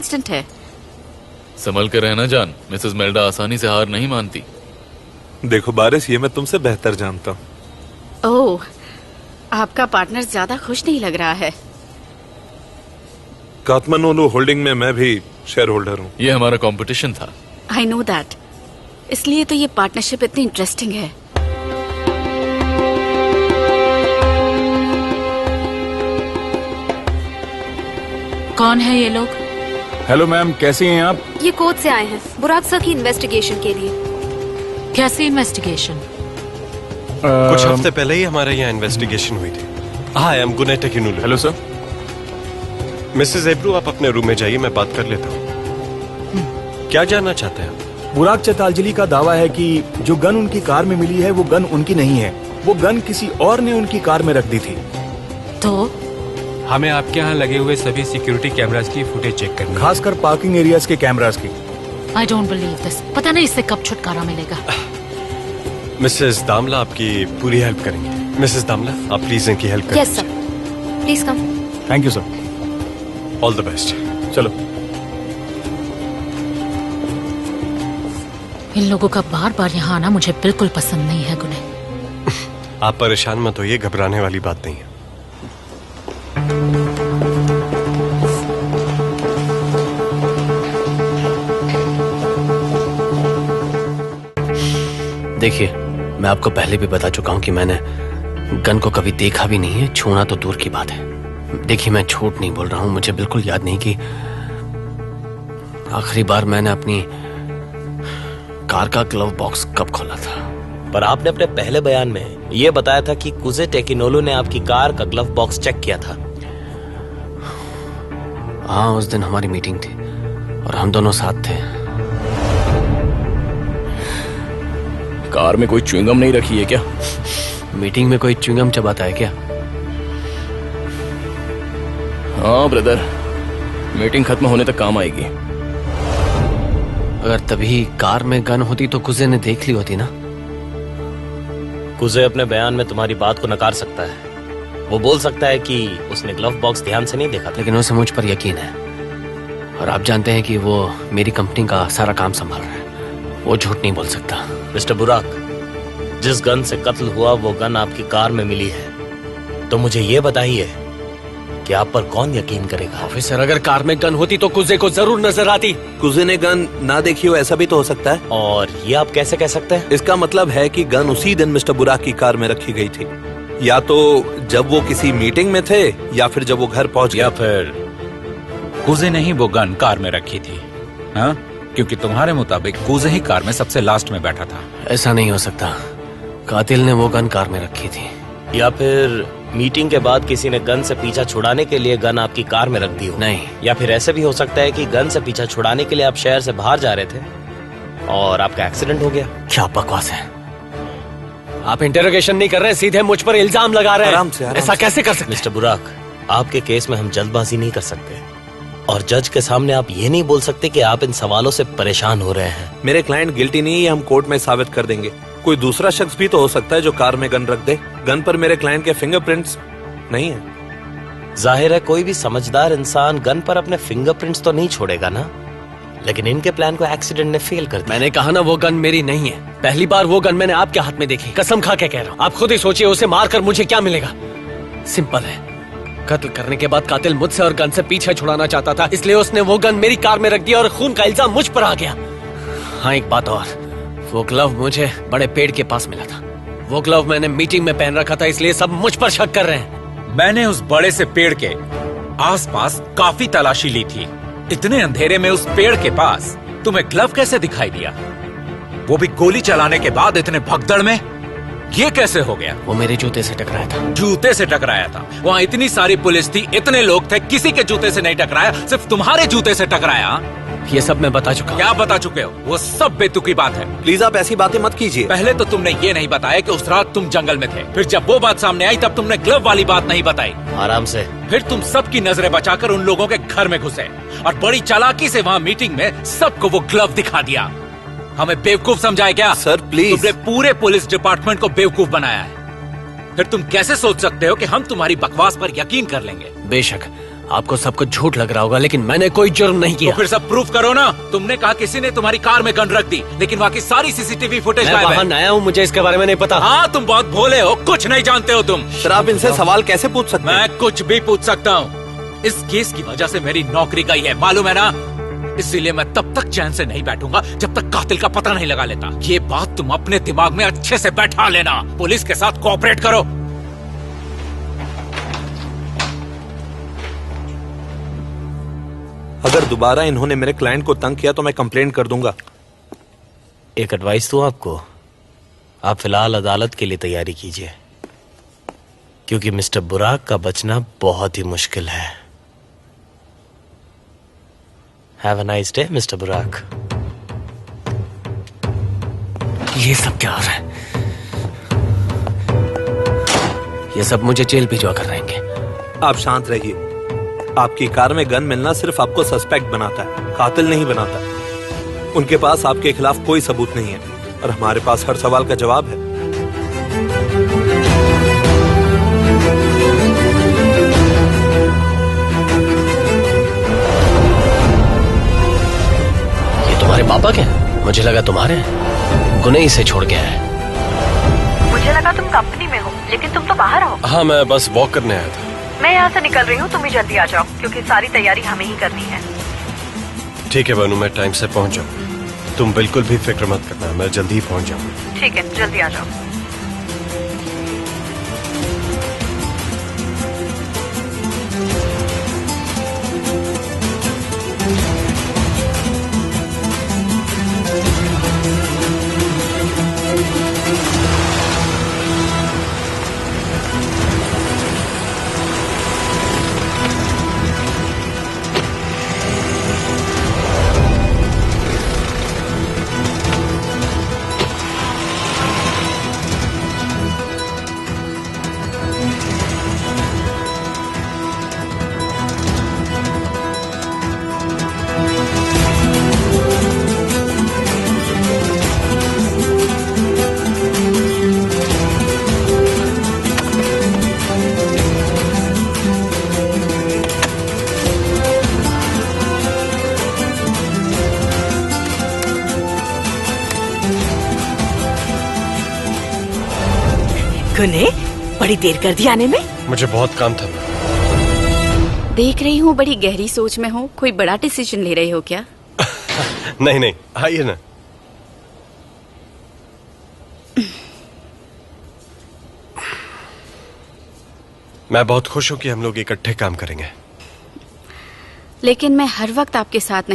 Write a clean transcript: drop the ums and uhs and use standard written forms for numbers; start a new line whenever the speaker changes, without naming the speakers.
Instant है।
संभल कर रहना जान, मिसेस मेल्डा आसानी से हार नहीं मानती।
देखो बारिश, ये मैं तुमसे बेहतर जानता हूँ।
ओह, आपका पार्टनर ज्यादा खुश नहीं लग रहा है।
कातमांडू होल्डिंग में मैं भी शेयर होल्डर हूँ।
ये हमारा कंपटीशन था।
आई नो दैट, इसलिए तो ये पार्टनरशिप इतनी इंटरेस्टिंग है।
कौन है ये लोग?
हेलो मैम, कैसी हैं आप?
ये कोर्ट से आए हैं बुराक सर की इन्वेस्टिगेशन के लिए।
कैसी इन्वेस्टिगेशन?
कुछ हफ्ते पहले ही हमारे यहाँ इन्वेस्टिगेशन हुई थी। हाँ, आई एम गुने टेकिनुलु।
Hello sir.
मिसेस एब्रू, आप अपने रूम में जाइए, मैं बात कर लेता हूँ। क्या जानना चाहते हैं आप?
बुराक चतालजली का दावा है कि जो गन उनकी कार में मिली है वो गन उनकी नहीं है। वो गन किसी और ने उनकी कार में रख दी थी।
तो
हमें आपके यहाँ लगे हुए सभी सिक्योरिटी कैमरास की फुटेज चेक करनी है।
खासकर पार्किंग एरियाज के कैमरास की।
I don't believe this. पता नहीं इससे कब छुटकारा मिलेगा।
मिसेस दामला आपकी पूरी हेल्प करेंगे। मिसेस दामला, आप प्लीज इनकी हेल्प करें।
Yes sir, please come.
Thank you sir.
All the best.
चलो।
इन लोगों का बार बार यहाँ आना मुझे बिल्कुल पसंद नहीं है गुने।
आप परेशान मत होइए, घबराने वाली बात नहीं है।
देखिए, मैं आपको पहले भी बता चुका हूं कि मैंने गन को कभी देखा भी नहीं है, छूना तो दूर की बात है। देखिए, मैं झूठ नहीं बोल रहा हूं। मुझे बिल्कुल याद नहीं कि आखिरी बार मैंने अपनी कार का ग्लव बॉक्स कब खोला था।
पर आपने अपने पहले बयान में यह बताया था कि कुजे टेकिनोलू ने आपकी कार का ग्लव बॉक्स चेक किया था।
हाँ, उस दिन हमारी मीटिंग थी और हम दोनों साथ थे।
कार में कोई च्युइंगम नहीं रखी है क्या?
मीटिंग में कोई च्युइंगम चबाता है क्या?
हाँ ब्रदर, मीटिंग खत्म होने तक काम आएगी।
अगर तभी कार में गन होती तो कुजे ने देख ली होती ना।
कुजे अपने बयान में तुम्हारी बात को नकार सकता है। वो बोल सकता है कि उसने ग्लव बॉक्स ध्यान से नहीं देखा था।
लेकिन उसे मुझ पर यकीन है और आप जानते हैं कि वो मेरी कंपनी का सारा काम संभाल रहा है। वो झूठ नहीं बोल सकता।
मिस्टर बुराक, जिस गन से कत्ल हुआ वो गन आपकी कार में मिली है, तो मुझे ये बताइए कि आप पर कौन यकीन करेगा?
ऑफिसर, अगर कार में गन होती तो कुजे को जरूर नजर आती।
कुजे ने गन ना देखी हो, ऐसा भी तो हो सकता है।
और ये आप कैसे कह सकते हैं?
इसका मतलब है कि गन उसी दिन मिस्टर बुराक की कार में रखी गई थी, या तो जब वो किसी मीटिंग में थे या फिर जब वो घर पहुंच गए।
या फिर कुजे ने ही वो गन कार में रखी थी। हाँ, क्योंकि तुम्हारे मुताबिक कुजे ही कार में सबसे लास्ट में बैठा था।
ऐसा नहीं हो सकता। कातिल ने वो गन कार में रखी थी।
या फिर मीटिंग के बाद किसी ने गन से पीछा छुड़ाने के लिए गन आपकी कार में रख दी हो।
नहीं।
या फिर ऐसे भी हो सकता है कि गन से पीछा छुड़ाने के लिए आप शहर से बाहर जा रहे थे और आपका एक्सीडेंट हो गया।
क्या बकवास है? आप इंटरोगेशन नहीं कर रहे, सीधे मुझ पर इल्जाम लगा रहे हैं।
आराम से,
ऐसा कैसे कर सकते?
मिस्टर बुराक, आपके केस में हम जल्दबाजी नहीं कर सकते और जज के सामने आप ये नहीं बोल सकते कि आप इन सवालों से परेशान हो रहे हैं।
मेरे क्लाइंट गिल्टी नहीं है, हम कोर्ट में साबित कर देंगे। कोई दूसरा शख्स भी तो हो सकता है जो कार में गन रख दे। गन पर मेरे क्लाइंट के फिंगरप्रिंट्स नहीं है।
जाहिर है कोई भी समझदार इंसान गन पर अपने फिंगरप्रिंट्स तो नहीं छोड़ेगा ना। लेकिन इनके प्लान को एक्सीडेंट ने फेल कर दिया।
मैंने कहा ना, वो गन मेरी नहीं है। पहली बार वो गन मैंने आपके हाथ में देखी। कसम खा के कह रहा हूँ। आप खुद ही सोचिए, उसे मारकर मुझे क्या मिलेगा? सिंपल है, कत्ल करने के बाद कातिल मुझसे और गन से पीछे छुड़ाना चाहता था, इसलिए उसने वो गन मेरी कार में रख दिया और खून का इल्जाम मुझ पर आ गया। हाँ, एक बात और, वो ग्लव मुझे बड़े पेड़ के पास मिला था। वो ग्लव मैंने मीटिंग में पहन रखा था, इसलिए सब मुझ पर शक कर रहे हैं।
मैंने उस बड़े से पेड़ के आसपास काफी तलाशी ली थी। इतने अंधेरे में उस पेड़ के पास तुम्हें ग्लव कैसे दिखाई दिया? वो भी गोली चलाने के बाद इतने भगदड़ में? ये कैसे हो गया?
वो मेरे जूते से टकराया था।
जूते से टकराया था? वहाँ इतनी सारी पुलिस थी, इतने लोग थे, किसी के जूते से नहीं टकराया, सिर्फ तुम्हारे जूते से टकराया।
ये सब मैं बता चुका हूँ।
क्या बता चुके हो? वो सब बेतुकी बात है।
प्लीज आप ऐसी बातें मत कीजिए।
पहले तो तुमने ये नहीं बताया कि उस रात तुम जंगल में थे। फिर जब वो बात सामने आई तब तुमने ग्लव वाली बात नहीं बताई।
आराम से।
फिर तुम सबकी नजरें बचाकर उन लोगों के घर में घुसे और बड़ी चालाकी से वहाँ मीटिंग में सबको वो ग्लव दिखा दिया। हमें बेवकूफ समझाया क्या?
Sir please.
तुमने पूरे पुलिस डिपार्टमेंट को बेवकूफ बनाया है। फिर तुम कैसे सोच सकते हो कि हम तुम्हारी बकवास पर यकीन कर लेंगे?
बेशक, आपको सब कुछ झूठ लग रहा होगा, लेकिन मैंने कोई जुर्म नहीं किया।
तो फिर सब प्रूफ करो ना। तुमने कहा किसी ने तुम्हारी कार में गन रख दी, लेकिन बाकी सारी सीसीटीवी फुटेज
मैं वहां नया हूँ, मुझे इसके बारे में नहीं पता।
हाँ, तुम बहुत भोले हो, कुछ नहीं जानते हो तुम।
सर आप इनसे सवाल कैसे पूछ सकते हैं?
मैं कुछ भी पूछ सकता हूँ। इस केस की वजह से मेरी नौकरी गई है, मालूम है ना। इसीलिए मैं तब तक चैन से नहीं बैठूंगा जब तक कातिल का पता नहीं लगा लेता। ये बात तुम अपने दिमाग में अच्छे से बैठा लेना। पुलिस के साथ कोऑपरेट करो।
अगर दोबारा इन्होंने मेरे क्लाइंट को तंग किया तो मैं कंप्लेंट कर दूंगा।
एक एडवाइस दूं आपको, आप फिलहाल अदालत के लिए तैयारी कीजिए, क्योंकि मिस्टर बुराक का बचना बहुत ही मुश्किल है। Have a nice day mister बुराक।
ये सब क्या हो रहा है? ये सब मुझे जेल भिजवा कर रहेंगे।
आप शांत रहिए। आपकी कार में गन मिलना सिर्फ आपको सस्पेक्ट बनाता है, कातिल नहीं बनाता। उनके पास आपके खिलाफ कोई सबूत नहीं है और हमारे पास हर सवाल का जवाब है।
ये तुम्हारे पापा के हैं? मुझे लगा तुम्हारे हैं। गुने इसे छोड़ गया है।
मुझे लगा तुम कंपनी में हो, लेकिन तुम तो बाहर हो।
हाँ, मैं बस वॉक करने आया था।
मैं यहाँ से निकल रही हूँ, तुम भी जल्दी आ जाओ, क्योंकि सारी तैयारी हमें ही करनी है।
ठीक है बनू, मैं टाइम से पहुंच जाऊँ। तुम बिल्कुल भी फिक्र मत करना, मैं जल्दी ही पहुंच जाऊंगा।
ठीक है, जल्दी आ जाओ। गुने, बड़ी देर कर दी आने में।
मुझे बहुत काम था।
देख रही हूँ बड़ी गहरी सोच में हो। कोई बड़ा डिसीजन ले रहे हो क्या?
नहीं नहीं, आइए ना। मैं बहुत खुश हूँ कि हम लोग इकट्ठे काम करेंगे।
लेकिन मैं हर वक्त आपके साथ नहीं